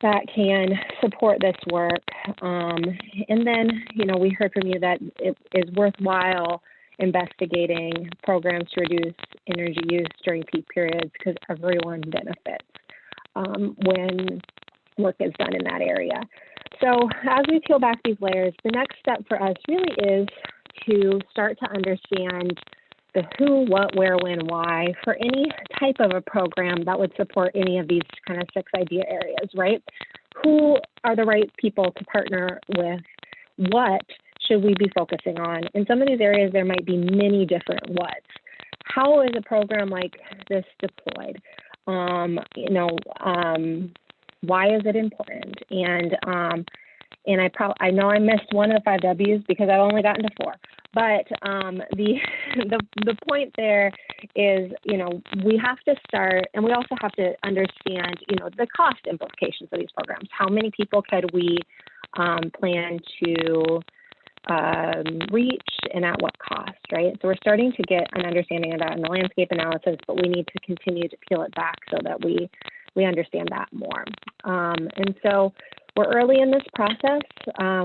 that can support this work. And then, we heard from you that it is worthwhile investigating programs to reduce energy use during peak periods because everyone benefits when work is done in that area. So as we peel back these layers, the next step for us really is to start to understand the who, what, where, when, why for any type of a program that would support any of these kind of 6 idea areas, right? Who are the right people to partner with? What should we be focusing on? In some of these areas, there might be many different whats. How is a program like this deployed? Why is it important? And I know I missed one of the 5 W's because I've only gotten to 4. But the point there is, we have to start, and we also have to understand, the cost implications of these programs. How many people could we plan to reach and at what cost, right? So we're starting to get an understanding of that in the landscape analysis, but we need to continue to peel it back so that we understand that more. And so we're early in this process.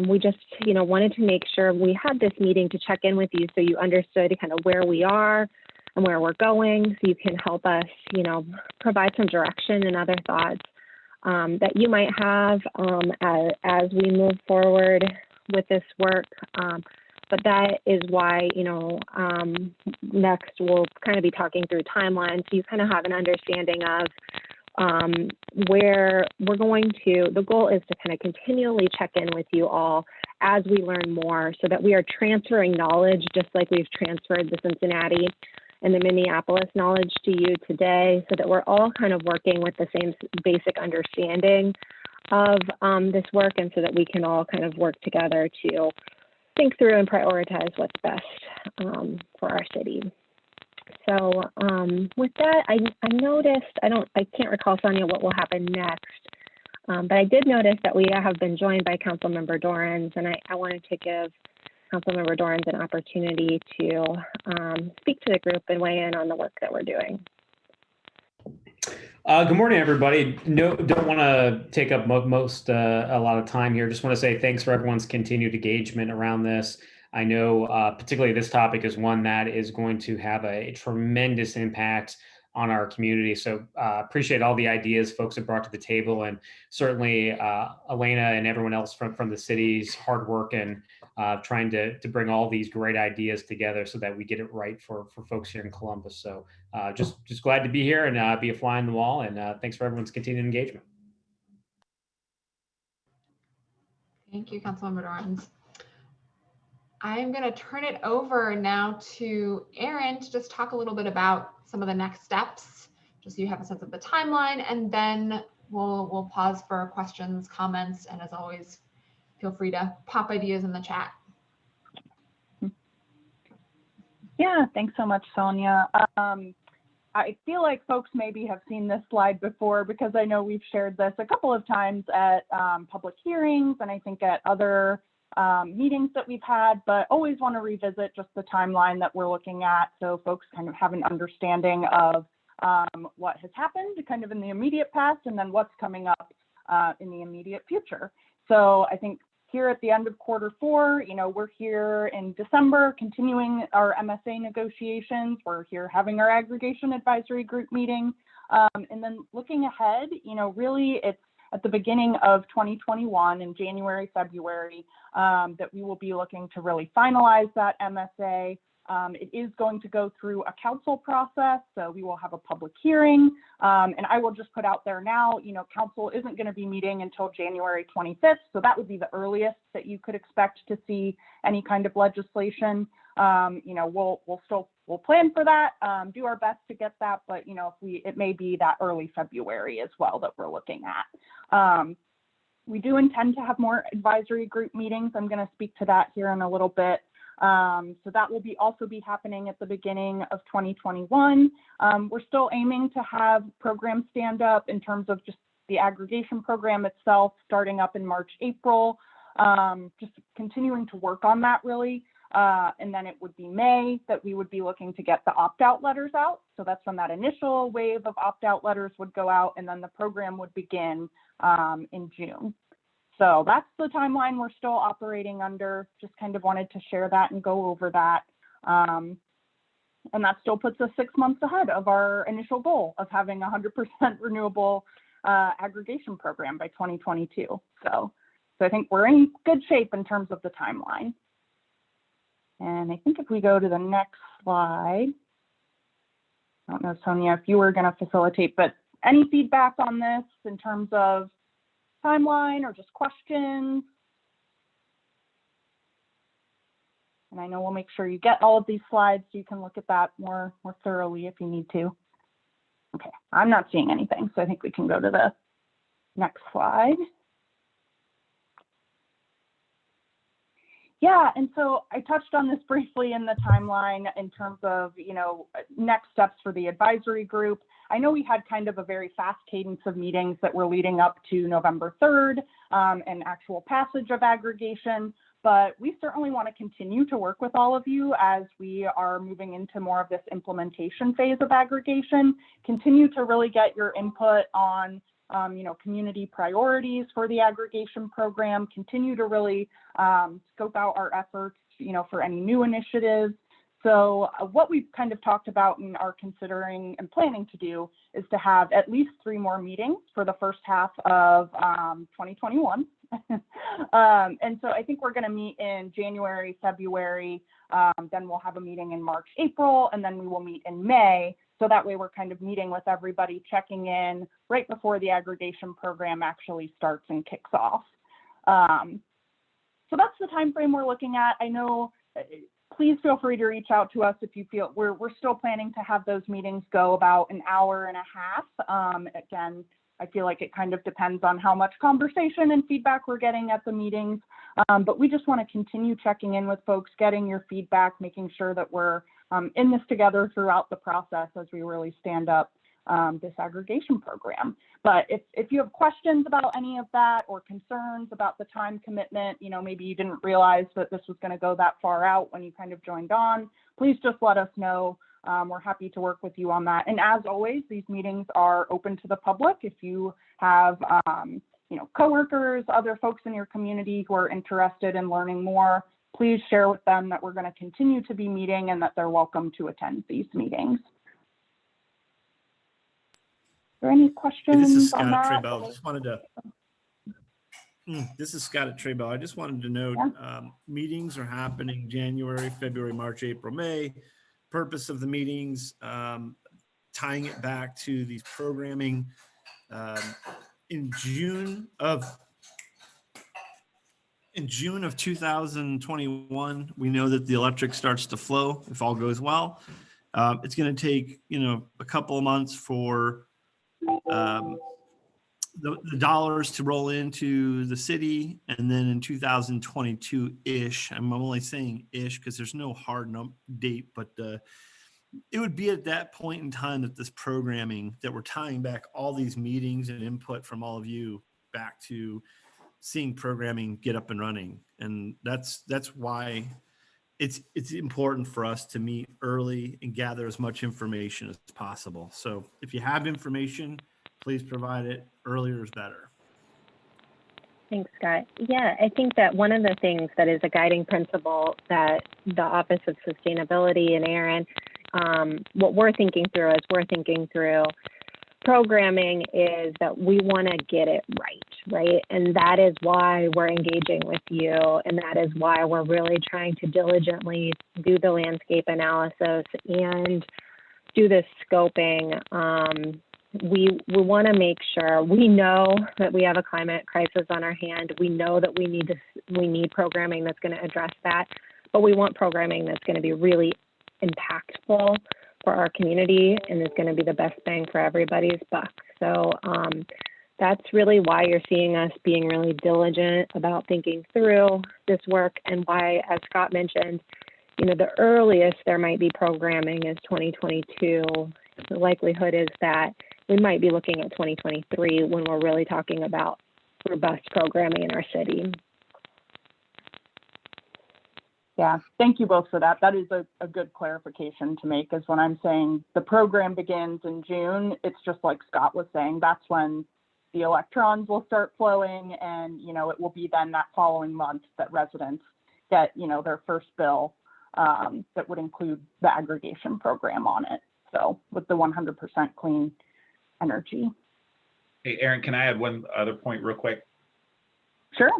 We just, wanted to make sure we had this meeting to check in with you so you understood kind of where we are and where we're going, so you can help us, provide some direction and other thoughts that you might have as we move forward with this work. But that is why, next we'll kind of be talking through timelines so you kind of have an understanding of where we're going to. The goal is to kind of continually check in with you all as we learn more so that we are transferring knowledge just like we've transferred the Cincinnati and the Minneapolis knowledge to you today, so that we're all kind of working with the same basic understanding of this work, and so that we can all kind of work together to think through and prioritize what's best for our city. So with that, I noticed, I can't recall, Sonia, what will happen next, but I did notice that we have been joined by Councilmember Dorans, and I wanted to give Councilmember Dorans an opportunity to speak to the group and weigh in on the work that we're doing. Good morning, everybody. No, don't want to take up a lot of time here. Just want to say thanks for everyone's continued engagement around this. I know particularly this topic is one that is going to have a tremendous impact on our community. So appreciate all the ideas folks have brought to the table, and certainly Elena and everyone else from the city's hard work and trying to bring all these great ideas together so that we get it right for folks here in Columbus. So just glad to be here and be a fly on the wall. And thanks for everyone's continued engagement. Thank you, Councilmember Dorans. I'm going to turn it over now to Aaron to just talk a little bit about some of the next steps, just so you have a sense of the timeline, and then we'll pause for questions, comments, and as always, feel free to pop ideas in the chat. Yeah, thanks so much, Sonia. I feel like folks maybe have seen this slide before because I know we've shared this a couple of times at public hearings and I think at other meetings that we've had, but always want to revisit just the timeline that we're looking at so folks kind of have an understanding of what has happened kind of in the immediate past and then what's coming up in the immediate future. So I think here at the end of Q4, we're here in December continuing our MSA negotiations. We're here having our aggregation advisory group meeting. And then looking ahead, really it's at the beginning of 2021 in January, February, that we will be looking to really finalize that MSA. It is going to go through a council process, so we will have a public hearing. And I will just put out there now, council isn't going to be meeting until January 25th, so that would be the earliest that you could expect to see any kind of legislation. We'll plan for that, do our best to get that, but it may be that early February as well that we're looking at. We do intend to have more advisory group meetings. I'm going to speak to that here in a little bit. So that will also be happening at the beginning of 2021. We're still aiming to have programs stand up in terms of just the aggregation program itself, starting up in March, April, just continuing to work on that really. And then it would be May that we would be looking to get the opt-out letters out. So that's when that initial wave of opt-out letters would go out and then the program would begin in June. So that's the timeline we're still operating under. Just kind of wanted to share that and go over that. And that still puts us 6 months ahead of our initial goal of having 100% renewable aggregation program by 2022. So I think we're in good shape in terms of the timeline. And I think if we go to the next slide, I don't know, Sonia, if you were going to facilitate, but any feedback on this in terms of timeline or just questions? And I know we'll make sure you get all of these slides so you can look at that more thoroughly if you need to. Okay, I'm not seeing anything, so I think we can go to the next slide. Yeah, and so I touched on this briefly in the timeline in terms of, next steps for the advisory group. I know we had kind of a very fast cadence of meetings that were leading up to November 3rd and actual passage of aggregation, but we certainly want to continue to work with all of you as we are moving into more of this implementation phase of aggregation, continue to really get your input on community priorities for the aggregation program, continue to really scope out our efforts, for any new initiatives. So what we've kind of talked about and are considering and planning to do is to have at least 3 more meetings for the first half of 2021. And so I think we're going to meet in January, February, then we'll have a meeting in March, April, and then we will meet in May. So that way we're kind of meeting with everybody, checking in right before the aggregation program actually starts and kicks off. So that's the time frame we're looking at. I know, please feel free to reach out to us if you feel we're still planning to have those meetings go about an hour and a half. Again, I feel like it kind of depends on how much conversation and feedback we're getting at the meetings. But we just want to continue checking in with folks, getting your feedback, making sure that we're in this together throughout the process as we really stand up this aggregation program. But if you have questions about any of that or concerns about the time commitment, maybe you didn't realize that this was going to go that far out when you kind of joined on, please just let us know. We're happy to work with you on that. And as always, these meetings are open to the public. If you have, coworkers, other folks in your community who are interested in learning more, please share with them that we're going to continue to be meeting and that they're welcome to attend these meetings. Are there any questions? This is on Scott at that? Traybell. Just wanted to. This is Scott at Traybell. I just wanted to note meetings are happening January, February, March, April, May. Purpose of the meetings, tying it back to these programming in June of 2021, we know that the electric starts to flow if all goes well. It's going to take, a couple of months for the dollars to roll into the city. And then in 2022-ish, I'm only saying ish because there's no hard date, but it would be at that point in time that this programming that we're tying back all these meetings and input from all of you back to seeing programming get up and running. And that's why it's important for us to meet early and gather as much information as possible. So if you have information, please provide it. Earlier is better. Thanks, Scott. Yeah, I think that one of the things that is a guiding principle that the Office of Sustainability and Aaron, what we're thinking through programming is that we want to get it right? And that is why we're engaging with you. And that is why we're really trying to diligently do the landscape analysis and do this scoping. We want to make sure we know that we have a climate crisis on our hand. We know that we need programming that's going to address that, but we want programming that's going to be really impactful for our community and is going to be the best bang for everybody's buck. So that's really why you're seeing us being really diligent about thinking through this work, and why, as Scott mentioned, the earliest there might be programming is 2022. The likelihood is that we might be looking at 2023 when we're really talking about robust programming in our city. Yeah, thank you both for that. That is a good clarification to make, is when I'm saying the program begins in June, it's just like Scott was saying, that's when the electrons will start flowing, and, it will be then that following month that residents get, their first bill that would include the aggregation program on it. So with the 100% clean energy. Hey, Aaron, can I add one other point real quick? Sure.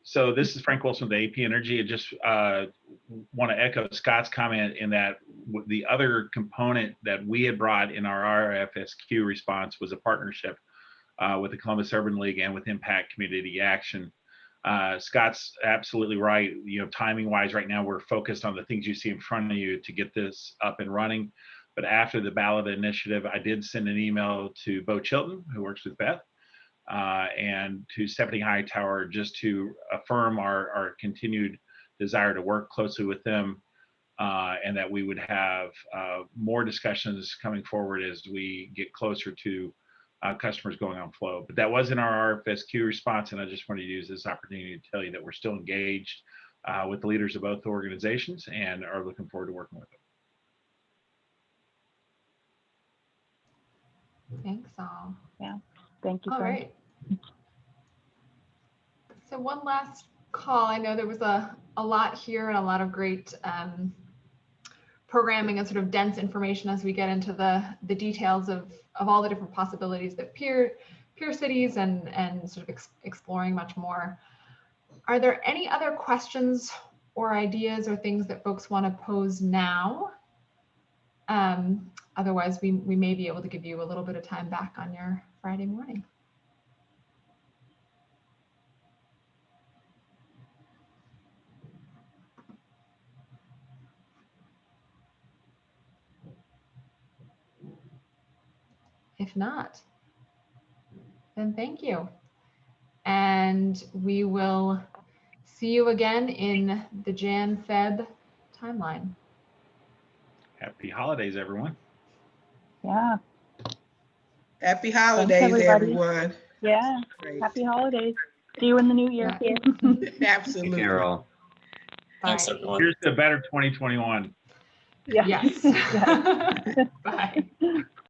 So this is Frank Wilson with AP Energy. I just want to echo Scott's comment in that the other component that we had brought in our RFSQ response was a partnership with the Columbus Urban League and with Impact Community Action. Scott's absolutely right. Timing wise, right now we're focused on the things you see in front of you to get this up and running. But after the ballot initiative, I did send an email to Bo Chilton, who works with Beth, and to Stephanie Hightower, just to affirm our continued desire to work closely with them, and that we would have more discussions coming forward as we get closer to customers going on flow. But that wasn't our RFSQ response, and I just wanted to use this opportunity to tell you that we're still engaged with the leaders of both organizations and are looking forward to working with them. Thanks all. Yeah, thank you. All right. So one last call. I know there was a lot here and a lot of great programming and sort of dense information as we get into the details of all the different possibilities that peer cities and sort of exploring much more. Are there any other questions or ideas or things that folks want to pose now? Otherwise, we may be able to give you a little bit of time back on your Friday morning. If not, then thank you. And we will see you again in the Jan-Feb timeline. Happy holidays, everyone. Yeah. Happy holidays, everyone. Yeah. Great. Happy holidays. See you in the new year. Yeah. Absolutely. Carol. Thanks, Bye. everyone. Here's to a better 2021. Yeah. Yes. Yes. Bye.